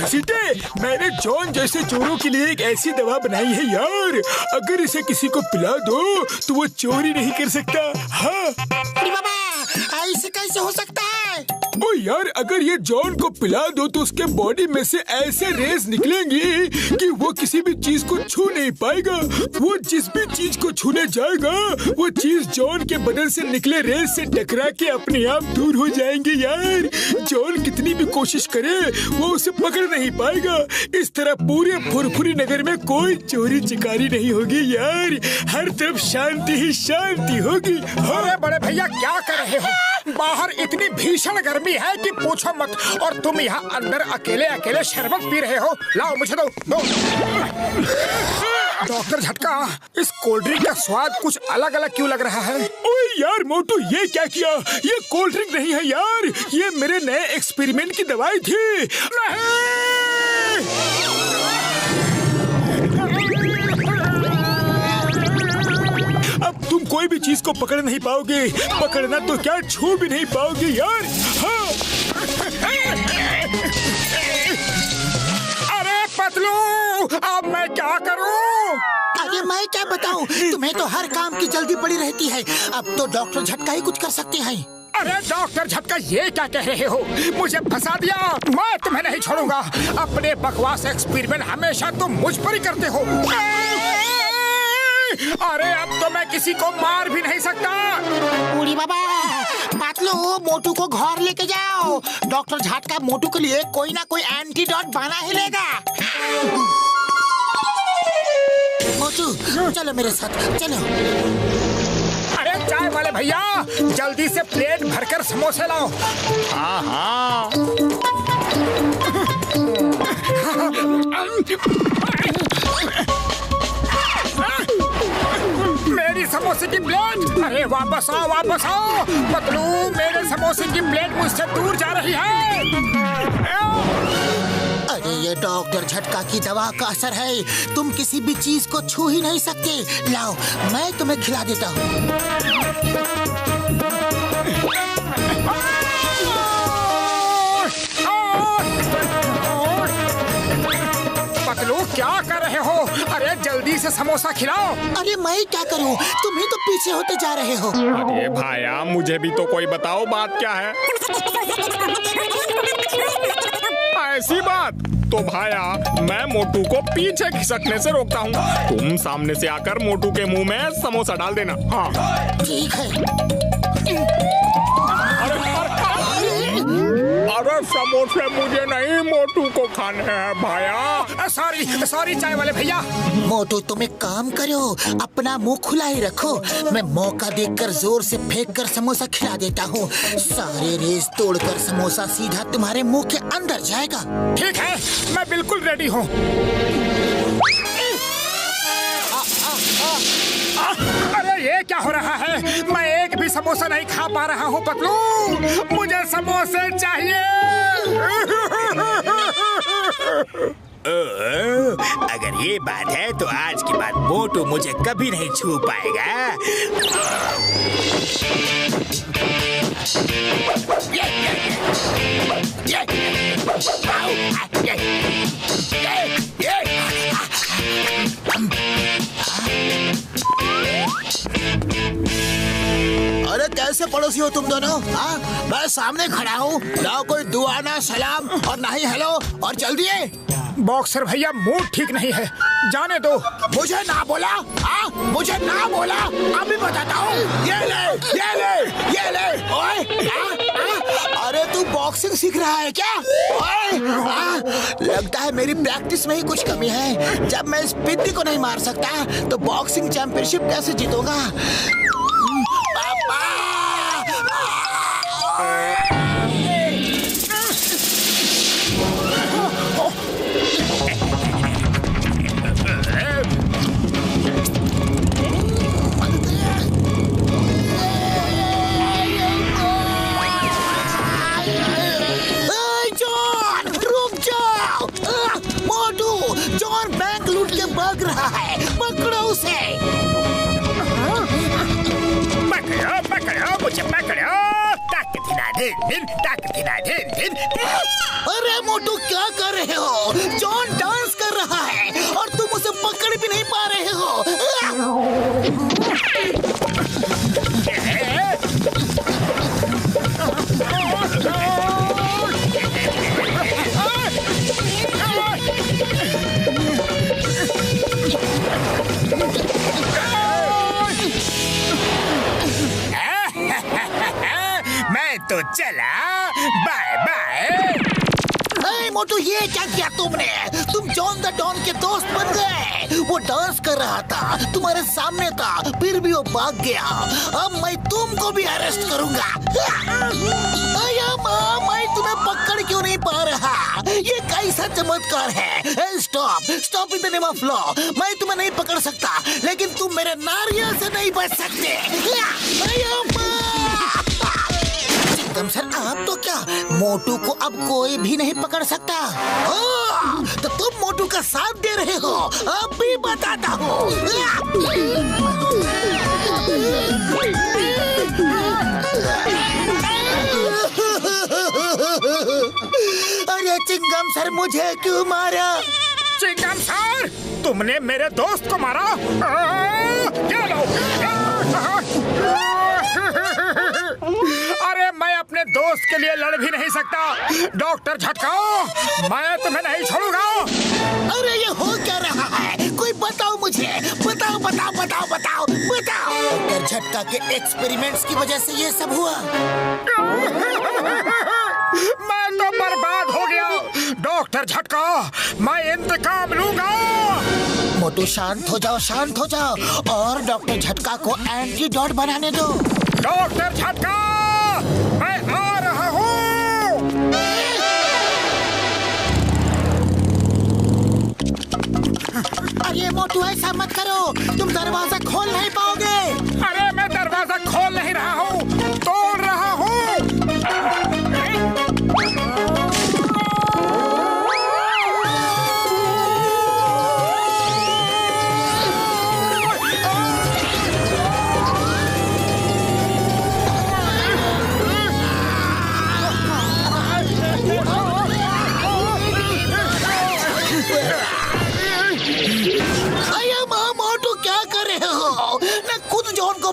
घसीटे, मैंने जॉन जैसे चोरों के लिए एक ऐसी दवा बनाई है यार, अगर इसे किसी को पिला दो तो वो चोरी नहीं कर सकता। हाँ बाबा, ऐसे कैसे हो सकता है? ओ यार, अगर ये जॉन को पिला दो तो उसके बॉडी में से ऐसे रेस निकलेंगी कि वो किसी भी चीज को छू नहीं पाएगा। वो जिस भी चीज को छूने जाएगा वो चीज जॉन के बदन से निकले रेस से टकरा के अपने आप दूर हो जाएंगे यार। जॉन कितनी भी कोशिश करे वो उसे पकड़ नहीं पाएगा। इस तरह पूरे फुरफुरी नगर में कोई चोरी चिकारी नहीं होगी यार, हर तरफ शांति ही शांति होगी। अरे बड़े भैया, क्या कर रहे हो? बाहर इतनी भीषण गर्मी है कि पूछो मत, और तुम यहाँ अंदर अकेले अकेले शरबत पी रहे हो। लाओ मुझे दो। डॉक्टर झटका, इस कोल्ड ड्रिंक का स्वाद कुछ अलग अलग क्यों लग रहा है? ओए यार मोटू, ये क्या किया? ये कोल्ड ड्रिंक नहीं है यार, ये मेरे नए एक्सपेरिमेंट की दवाई थी। अब तुम कोई भी चीज को पकड़ नहीं पाओगे, पकड़ना तो क्या छू भी नहीं पाओगे यार। हाँ। अरे पतलू, अब मैं क्या करूं? अरे मैं क्या बताऊं, तुम्हें तो हर काम की जल्दी पड़ी रहती है। अब तो डॉक्टर झटका ही कुछ कर सकते हैं। अरे डॉक्टर झटका, ये क्या कह रहे हो? मुझे फंसा दिया, मैं तुम्हें नहीं छोड़ूंगा। अपने बकवास एक्सपेरिमेंट हमेशा तुम मुझ पर ही करते हो। अरे अब तो मैं किसी को मार भी नहीं सकता। बूढ़ी बाबा, पतलू, मोटू को घर लेके जाओ। डॉक्टर झटका मोटू के लिए कोई ना कोई एंटीडोट बना ही लेगा। मोटू, चलो मेरे साथ, चलो। अरे चाय वाले भैया, जल्दी से प्लेट भरकर समोसे लाओ। हाँ हाँ। मेरी समोसे की प्लेट! अरे वापस आओ, वापस आओ। पतलू, मेरे समोसे की प्लेट मुझसे दूर जा रही है। अरे ये डॉक्टर झटका की दवा का असर है, तुम किसी भी चीज को छू ही नहीं सकते। लाओ, मैं तुम्हें खिला देता हूँ। पतलू, क्या कर रहे हो? अरे जल्दी से समोसा खिलाओ। अरे मैं क्या करूं, तुम ही तो पीछे होते जा रहे हो। अरे भाया, मुझे भी तो कोई बताओ, बात क्या है? ऐसी बात तो भाया, मैं मोटू को पीछे खिसकने से रोकता हूँ, तुम सामने से आकर मोटू के मुंह में समोसा डाल देना। हाँ ठीक है। अरे समोसे मुझे नहीं, मोटू को खाने हैं भाया। सॉरी सॉरी चाय वाले भैया। मोटू, तुम एक काम करो, अपना मुंह खुला ही रखो। मैं मौका देखकर जोर से फेंक कर समोसा खिला देता हूँ। सारे रेस तोड़कर समोसा सीधा तुम्हारे मुंह के अंदर जाएगा। ठीक है, मैं बिल्कुल रेडी हूँ। अरे ये क्या हो रहा है? मैं एक भी समोसा नहीं खा पा रहा हूँ पतलू, मुझे समोसे चाहिए। अगर ये बात है तो आज के बाद मोटू मुझे कभी नहीं छू पाएगा। अरे कैसे पड़ोसी हो तुम दोनों? हाँ, मैं सामने खड़ा हूँ, ना कोई दुआ ना सलाम और ना ही हेलो, और चल दिए। बॉक्सर भैया, मूड ठीक नहीं है, जाने दो। मुझे ना बोला? हाँ, मुझे ना बोला, अभी बताता हूँ। ये ले, ये ले, ये ले। ओए, अरे तू बॉक्सिंग सीख रहा है क्या? ओए, लगता है मेरी प्रैक्टिस में ही कुछ कमी है। जब मैं इस पिद्दी को नहीं मार सकता तो बॉक्सिंग चैंपियनशिप कैसे जीतूंगा? जॉन बैंक लूट के भाग रहा है, पकड़ो उसे। पकड़ो, पकड़ो, मुझे पकड़ो, ताकत हिला धिन धिन ताक दिना धिन धिन। अरे मोटू क्या कर रहे हो? जॉन डांस कर रहा है और तुम उसे पकड़ भी नहीं पा रहे हो। मैं तो चला, बाय बाय। अरे मोटू ये क्या किया तुमने? तुम जॉन द डॉन के दोस्त बन गए। वो डांस कर रहा था, तुम्हारे सामने था, फिर भी वो भाग गया। अब मैं तुमको भी अरेस्ट करूंगा। मैं तुम्हें पकड़ क्यों नहीं पा रहा? ये कैसा चमत्कार है? Stop stop in the name of law. मैं तुम्हें नहीं पकड़ सकता, लेकिन तुम मेरे नारियल से नहीं बच सकते। चिंगम सर, आप तो क्या मोटू को अब कोई भी नहीं पकड़ सकता? तो तुम मोटू का साथ दे रहे हो? अब भी बताता हूँ। अरे चिंगम सर, मुझे क्यों मारा? चिंगम सर, तुमने मेरे दोस्त को मारा? अरे मैं अपने दोस्त के लिए लड़ भी नहीं सकता। डॉक्टर झटका, मैं तुम्हें नहीं छोड़ूंगा। अरे ये हो क्या रहा है? कोई बताओ मुझे, बताओ बताओ बताओ बताओ बताओ। डॉक्टर झटका के एक्सपेरिमेंट्स की वजह से ये सब हुआ। मैं तो बर्बाद हो गया। डॉक्टर झटका, मैं इंतकाम लूंगा। मोटू शांत हो जाओ, शांत हो जाओ और डॉक्टर झटका को एंटीडोट बनाने दो। डॉक्टर झटका, मैं आ रहा हूँ। अरे मोटू ऐसा मत करो, तुम दरवाजा खोल नहीं पाओगे। अरे मैं दरवाजा खोल नहीं रहा हूँ, तोड़ रहा हूँ।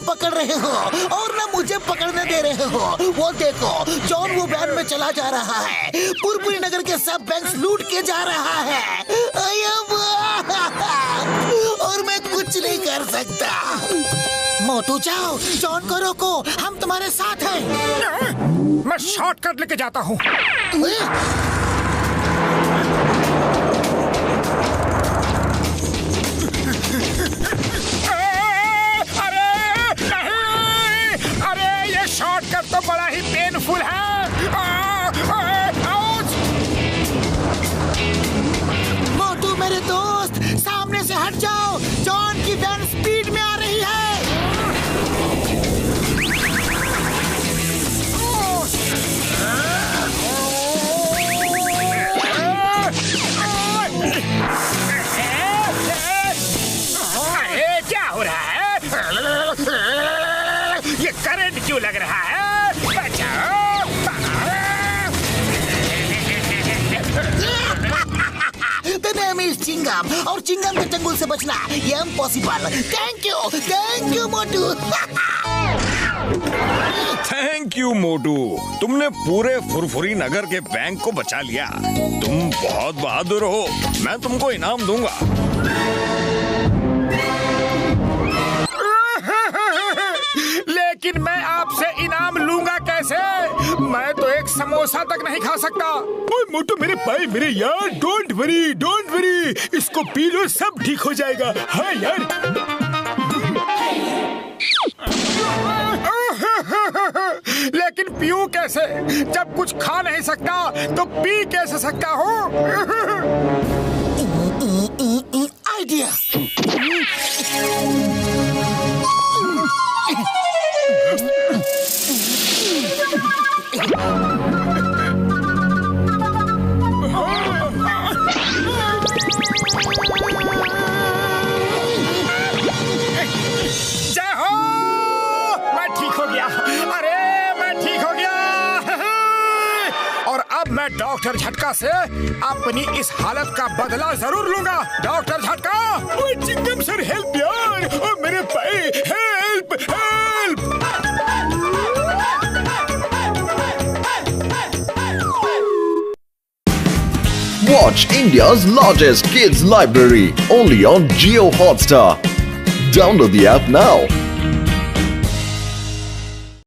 पकड़ रहे हो और ना मुझे पकड़ने दे रहे हो। वो देखो, जॉन वो वैन में चला जा रहा है, पुरपुरी नगर के सब बैंक लूट के जा रहा है। और मैं कुछ नहीं कर सकता। मोटू जाओ, जॉन को रोको, हम तुम्हारे साथ हैं। मैं शॉर्टकट लेके जाता हूँ। शॉर्टकट तो बड़ा ही पेनफुल है। मोटू मेरे दोस्त, सामने से हट जाओ। जॉन की वैन स्पीड में आ रही है। अरे क्या हो रहा है? ये करंट क्यों लग रहा है? बचाओ! The name is चिंगम और चिंगम के चंगुल से बचना ये इम्पॉसिबल। थैंक यू मोटू। थैंक यू मोटू, तुमने पूरे फुरफुरी नगर के बैंक को बचा लिया। तुम बहुत बहादुर हो, मैं तुमको इनाम दूंगा। लेकिन मैं आपसे इनाम लूंगा कैसे? मैं तो एक समोसा तक नहीं खा सकता। ओए मोटू मेरे भाई, मेरे यार, डोंट वरी, इसको पी लो, सब ठीक हो जाएगा। हाँ यार। लेकिन पीऊं कैसे? जब कुछ खा नहीं सकता तो पी कैसे सकता हूँ? आइडिया। जय हो! मैं ठीक हो गया। अरे मैं ठीक हो गया। मैं डॉक्टर झटका से अपनी इस हालत का बदला जरूर लूंगा। डॉक्टर झटका! ओए चिंगम सर हेल्प यार, और मेरे भाई help help. Watch India's largest kids library only on Jio Hotstar. Download the app now.